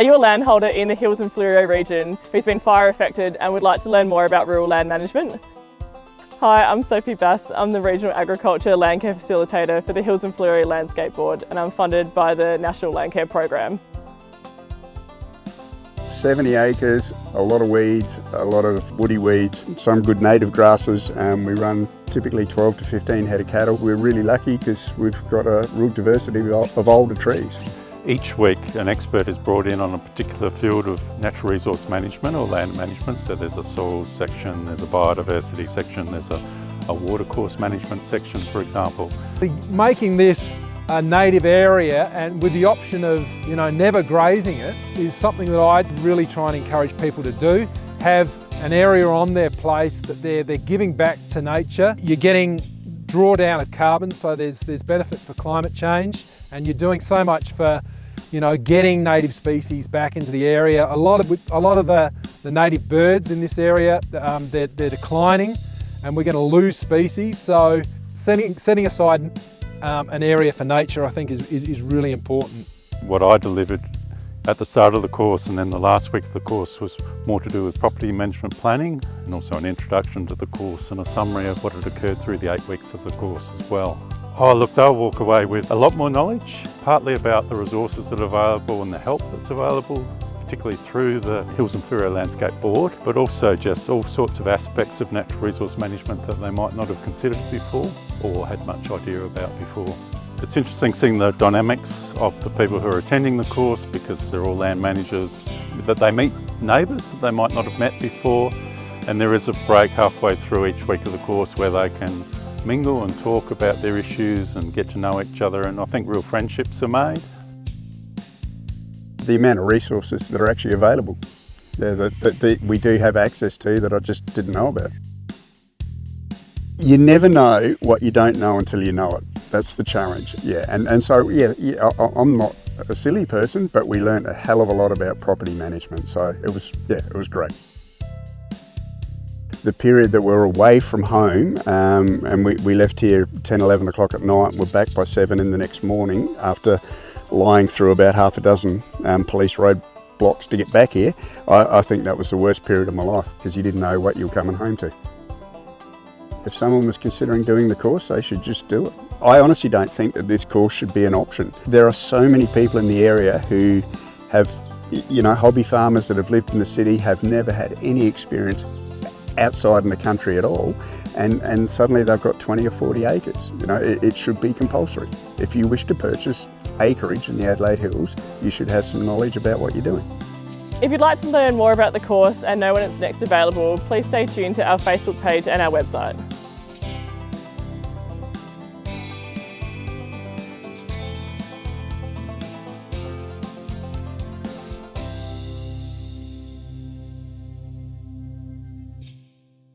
Are you a landholder in the Hills and Fleurieu region who's been fire affected and would like to learn more about rural land management? Hi, I'm Sophie. I'm the Regional Agriculture Landcare Facilitator for the Hills and Fleurieu Landscape Board, and I'm funded by the National Landcare Program. 70 acres, a lot of weeds, a lot of woody weeds, some good native grasses. We run typically 12 to 15 head of cattle. We're really lucky because we've got a real diversity of older trees. Each week an expert is brought in on a particular field of natural resource management or land management. So there's a soil section, there's a biodiversity section, there's a watercourse management section, for example. Making this a native area and with the option of never grazing it is something that I really try and encourage people to do. Have an area on their place that they're giving back to nature. You're getting drawdown of carbon, so there's benefits for climate change, and you're doing so much for getting native species back into the area. A lot of the native birds in this area, they're declining, and we're going to lose species. So setting aside an area for nature, I think, is really important. What I delivered at the start of the course and then the last week of the course was more to do with property management planning, and also an introduction to the course and a summary of what had occurred through the 8 weeks of the course as well. Oh look, they'll walk away with a lot more knowledge, partly about the resources that are available and the help that's available, particularly through the Hills and Fleurieu Landscape Board, but also just all sorts of aspects of natural resource management that they might not have considered before or had much idea about before. It's interesting seeing the dynamics of the people who are attending the course, because they're all land managers, that they meet neighbours that they might not have met before, and there is a break halfway through each week of the course where they can mingle and talk about their issues and get to know each other, and I think real friendships are made. The amount of resources that are actually available, that we do have access to, that I just didn't know about. You never know what you don't know until you know it. That's the challenge, yeah. And so, I'm not a silly person, but we learned a hell of a lot about property management. So it was great. The period that we're away from home, and we left here 10, 11 o'clock at night, and we're back by 7 in the next morning after lying through about half a dozen police roadblocks to get back here. I think that was the worst period of my life, because you didn't know what you were coming home to. If someone was considering doing the course, they should just do it. I honestly don't think that this course should be an option. There are so many people in the area who have, hobby farmers that have lived in the city, have never had any experience outside in the country at all, and suddenly they've got 20 or 40 acres. It should be compulsory. If you wish to purchase acreage in the Adelaide Hills, you should have some knowledge about what you're doing. If you'd like to learn more about the course and know when it's next available, please stay tuned to our Facebook page and our website.